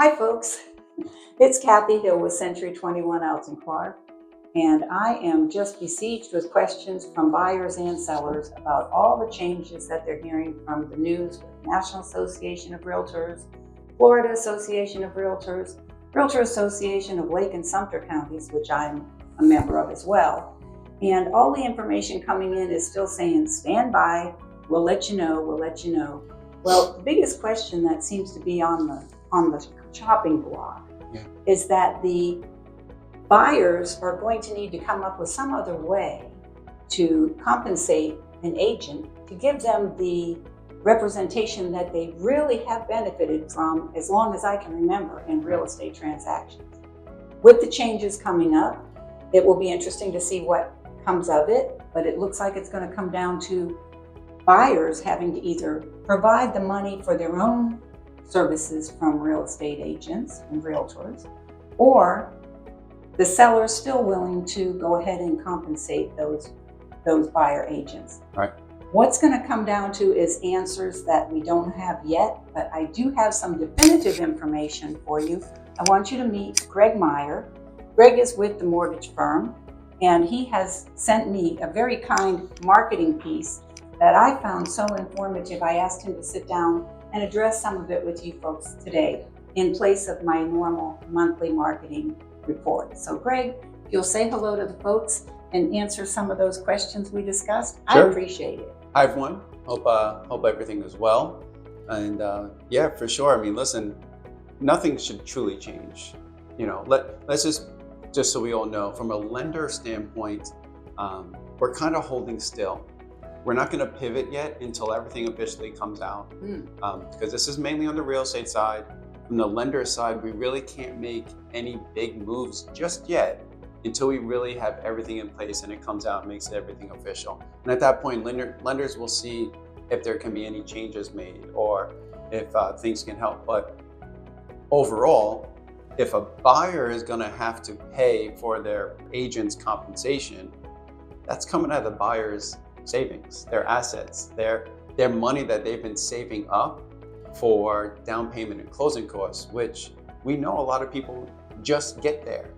Hi folks, it's Kathy Hill with Century 21 Alton Clark, and I am just besieged with questions from buyers and sellers about all the changes that they're hearing from the news with National Association of Realtors, Florida Association of Realtors, Realtor Association of Lake and Sumter counties, which I'm a member of as well. And all the information coming in is still saying, stand by, we'll let you know, we'll let you know. Well, the biggest question that seems to be on the chopping block is that the buyers are going to need to come up with some other way to compensate an agent to give them the representation that they really have benefited from as long as I can remember in real estate transactions. With the changes coming up, it will be interesting to see what comes of it, but it looks like it's going to come down to buyers having to either provide the money for their own services from real estate agents and realtors, or the sellers still willing to go ahead and compensate those buyer agents. Right. What's going to come down to is answers that we don't have yet, but I do have some definitive information for you. I want you to meet Greg Meyer. Greg is with the mortgage firm, and he has sent me a very kind marketing piece that I found so informative. I asked him to sit down and address some of it with you folks today in place of my normal monthly marketing report. So Greg, if you'll say hello to the folks and answer some of those questions we discussed, Sure. I appreciate it. Hi everyone. Hope everything is well. And yeah, for sure. I mean, listen, nothing should truly change. You know, let's just so we all know, from a lender standpoint, we're kind of holding still. We're not going to pivot yet until everything officially comes out, because this is mainly on the real estate side. From the lender side, we really can't make any big moves just yet until we really have everything in place and it comes out and makes everything official. And at that point, lenders will see if there can be any changes made or if things can help. But overall, if a buyer is going to have to pay for their agent's compensation, that's coming out of the buyer's savings, their assets, their money that they've been saving up for down payment and closing costs, which we know a lot of people just get there.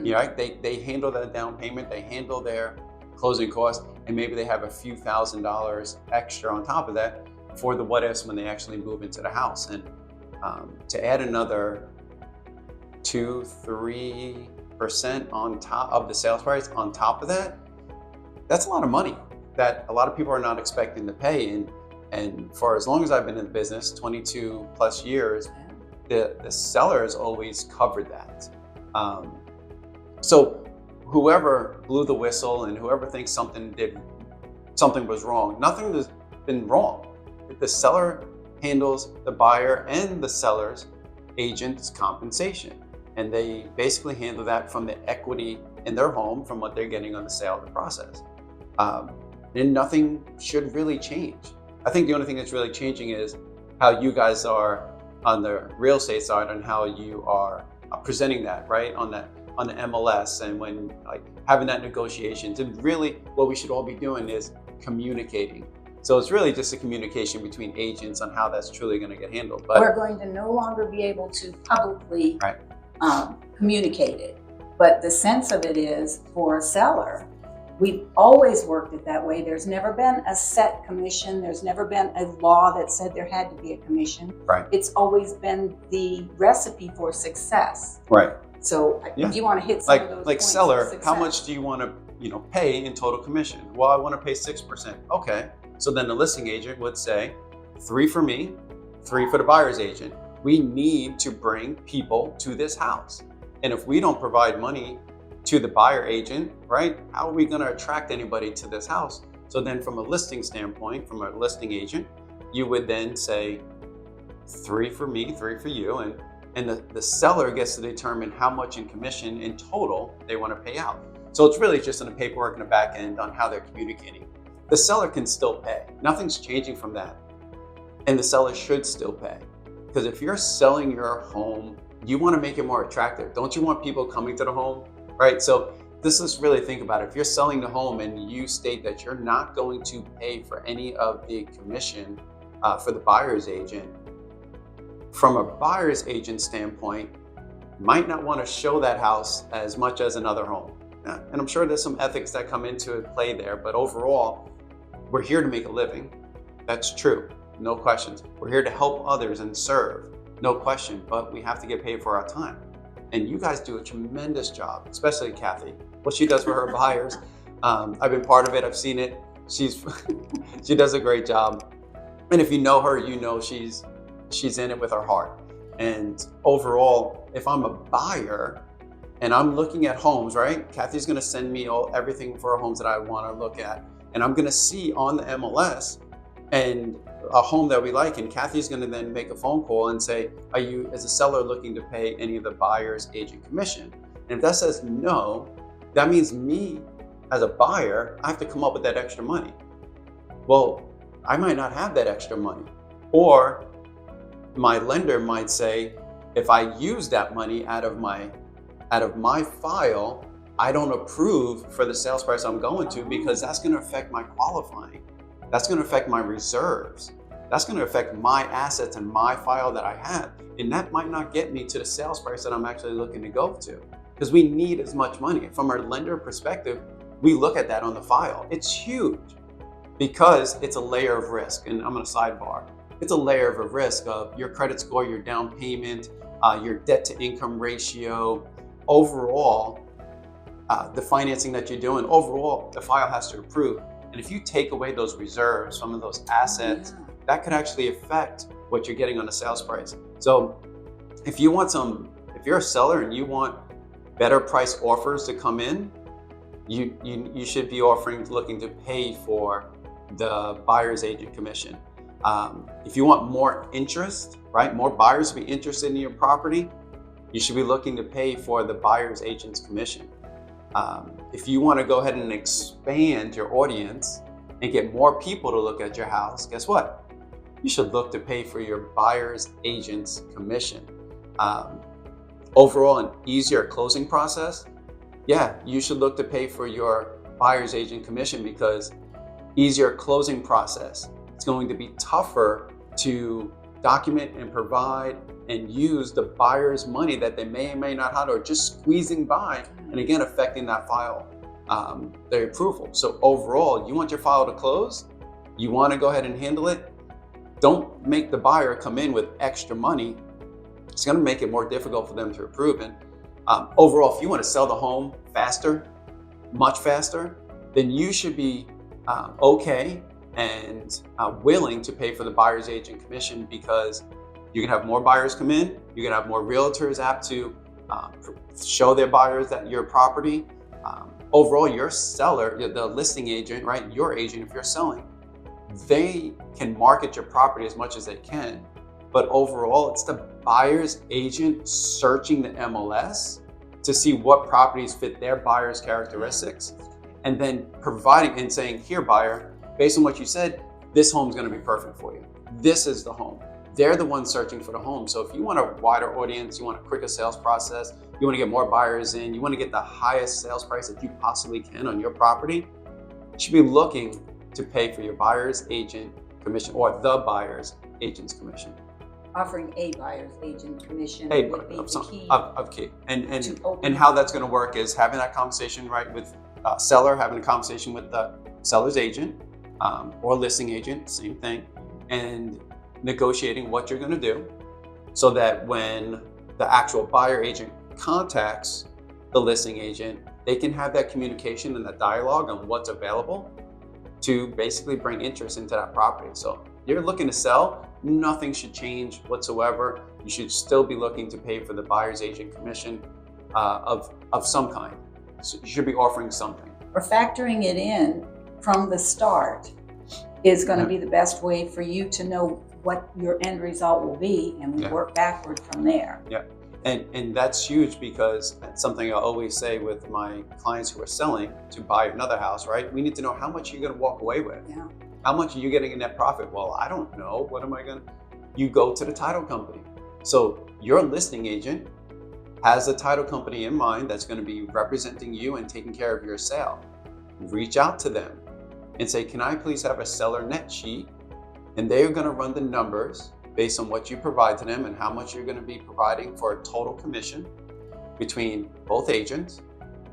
You know, they handle that down payment, they handle their closing costs, and maybe they have a few $1,000s extra on top of that for the what ifs when they actually move into the house. And to add another 2-3% on top of the sales price on top of that, that's a lot of money that a lot of people are not expecting to pay. And for as long as I've been in the business, 22 plus years, the sellers always covered that. So whoever blew the whistle and whoever thinks something was wrong, nothing has been wrong. The seller handles the buyer and the seller's agent's compensation. And they basically handle that from the equity in their home from what they're getting on the sale of the process. And nothing should really change. I think the only thing that's really changing is how you guys are on the real estate side and how you are presenting that, right? On the MLS, and when like having that negotiations. And really what we should all be doing is communicating. So it's really just a communication between agents on how that's truly going to get handled. But we're going to no longer be able to publicly communicate it. But the sense of it is, for a seller, we've always worked it that way. There's never been a set commission. There's never been a law that said there had to be a commission. Right. It's always been the recipe for success. Right. So do you want to hit some of those like points seller, how much do you want to pay in total commission? Well, I want to pay 6%. Okay. So then the listing agent would say 3 for me, 3 for the buyer's agent. We need to bring people to this house. And if we don't provide money to the buyer agent, right, how are we going to attract anybody to this house? So then from a listing standpoint, from a listing agent, you would then say 3 for me, 3 for you. And the seller gets to determine how much in commission in total they want to pay out. So it's really just in the paperwork in the back end on how they're communicating. The seller can still pay. Nothing's changing from that. And the seller should still pay. Because if you're selling your home, you want to make it more attractive. Don't you want people coming to the home, right? So let's really think about it. If you're selling the home and you state that you're not going to pay for any of the commission for the buyer's agent, from a buyer's agent standpoint, might not want to show that house as much as another home. And I'm sure there's some ethics that come into play there, but overall, we're here to make a living. That's true, no questions. We're here to help others and serve, no question, but we have to get paid for our time. And you guys do a tremendous job, especially Kathi, what she does for her buyers. I've been part of it, I've seen it. She does a great job. And if you know her, you know she's in it with her heart. And overall, if I'm a buyer and I'm looking at homes, right? Kathy's gonna send me everything for homes that I wanna look at. And I'm gonna see on the MLS and a home that we like, and Kathy's gonna then make a phone call and say, are you, as a seller, looking to pay any of the buyer's agent commission? And if that says no, that means me as a buyer, I have to come up with that extra money. Well, I might not have that extra money. Or my lender might say, if I use that money out of my file, I don't approve for the sales price I'm going to, because that's going to affect my qualifying. That's going to affect my reserves. That's going to affect my assets and my file that I have. And that might not get me to the sales price that I'm actually looking to go to, because we need as much money. From our lender perspective, we look at that on the file. It's huge because it's a layer of risk. And I'm going to sidebar. It's a layer of a risk of your credit score, your down payment, your debt to income ratio, overall, the financing that you're doing, overall, the file has to approve. And if you take away those reserves, some of those assets, that could actually affect what you're getting on the sales price. So if you're a seller and you want better price offers to come in, you should be looking to pay for the buyer's agent commission. If you want more interest, right, more buyers to be interested in your property, you should be looking to pay for the buyer's agent's commission. If you want to go ahead and expand your audience and get more people to look at your house, guess what? You should look to pay for your buyer's agent's commission. Overall, an easier closing process, yeah, you should look to pay for your buyer's agent commission, because easier closing process. It's going to be tougher to document and provide and use the buyer's money that they may or may not have, or just squeezing by, and again, affecting that file, their approval. So overall, you want your file to close, you want to go ahead and handle it. Don't make the buyer come in with extra money. It's going to make it more difficult for them to approve. And overall, if you want to sell the home faster, much faster, then you should be okay and willing to pay for the buyer's agent commission, because you can have more buyers come in, you can have more realtors apt to show their buyers that your property. Overall, your seller, the listing agent, right, your agent, if you're selling, they can market your property as much as they can. But overall, it's the buyer's agent searching the MLS to see what properties fit their buyer's characteristics, and then providing and saying, here, buyer, based on what you said, this home's going to be perfect for you. This is the home. They're the ones searching for the home. So if you want a wider audience, you want a quicker sales process, you want to get more buyers in, you want to get the highest sales price that you possibly can on your property, you should be looking to pay for your buyer's agent commission, or the buyer's agent's commission. Offering a buyer's agent commission Hey, would be the key. of key. And to open and how that's going to work is having that conversation, right, with seller, having a conversation with the seller's agent or listing agent, same thing, and negotiating what you're going to do, so that when the actual buyer agent contacts the listing agent, they can have that communication and that dialogue on what's available to basically bring interest into that property. So you're looking to sell, nothing should change whatsoever. You should still be looking to pay for the buyer's agent commission of some kind. So you should be offering something. Or factoring it in from the start is going to be the best way for you to know what your end result will be, and we work backward from there. Yeah, and that's huge, because that's something I always say with my clients who are selling to buy another house, right? We need to know how much you're going to walk away with. Yeah. How much are you getting in net profit? Well, I don't know. What am I going to? You go to the title company. So your listing agent has a title company in mind that's going to be representing you and taking care of your sale. Reach out to them and say, can I please have a seller net sheet? And they are going to run the numbers based on what you provide to them and how much you're going to be providing for a total commission between both agents.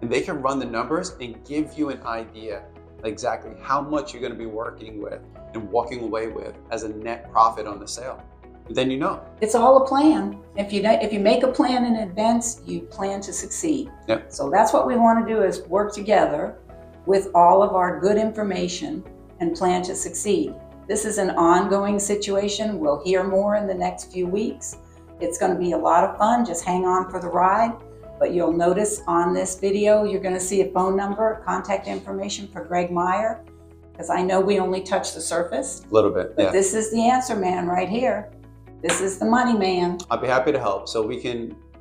And they can run the numbers and give you an idea exactly how much you're going to be working with and walking away with as a net profit on the sale. And then you know. It's all a plan. If you make a plan in advance, you plan to succeed. Yep. So that's what we want to do, is work together with all of our good information and plan to succeed. This is an ongoing situation. We'll hear more in the next few weeks. It's going to be a lot of fun. Just hang on for the ride. But you'll notice on this video, you're going to see a phone number, contact information for Greg Meyer, because I know we only touched the surface. A little bit, But yeah. this is the answer man right here. This is the money man. I'll be happy to help. So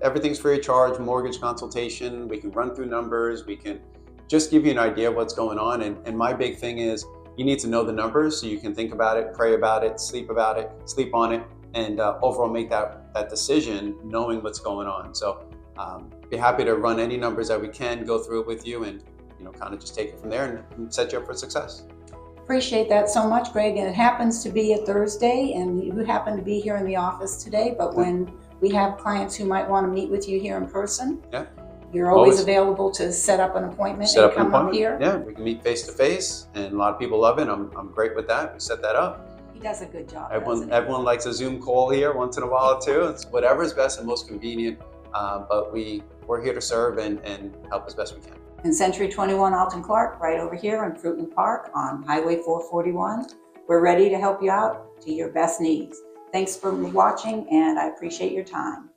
everything's free of charge, mortgage consultation. We can run through numbers. We can just give you an idea of what's going on. And my big thing is you need to know the numbers so you can think about it, pray about it, sleep on it, and overall make that decision knowing what's going on. So be happy to run any numbers that we can, go through it with you, and kind of just take it from there and set you up for success. Appreciate that so much, Greg. And it happens to be a Thursday, and you happen to be here in the office today. But when we have clients who might want to meet with you here in person, you're always available to set up an appointment and come up here. Yeah, we can meet face to face, and a lot of people love it. I'm great with that. We set that up. He does a good job. Everyone likes a Zoom call here once in a while too. It's whatever's best and most convenient. But we're here to serve and help as best we can. In Century 21 Alton Clark, right over here in Fruitland Park on Highway 441. We're ready to help you out to your best needs. Thanks for watching, and I appreciate your time.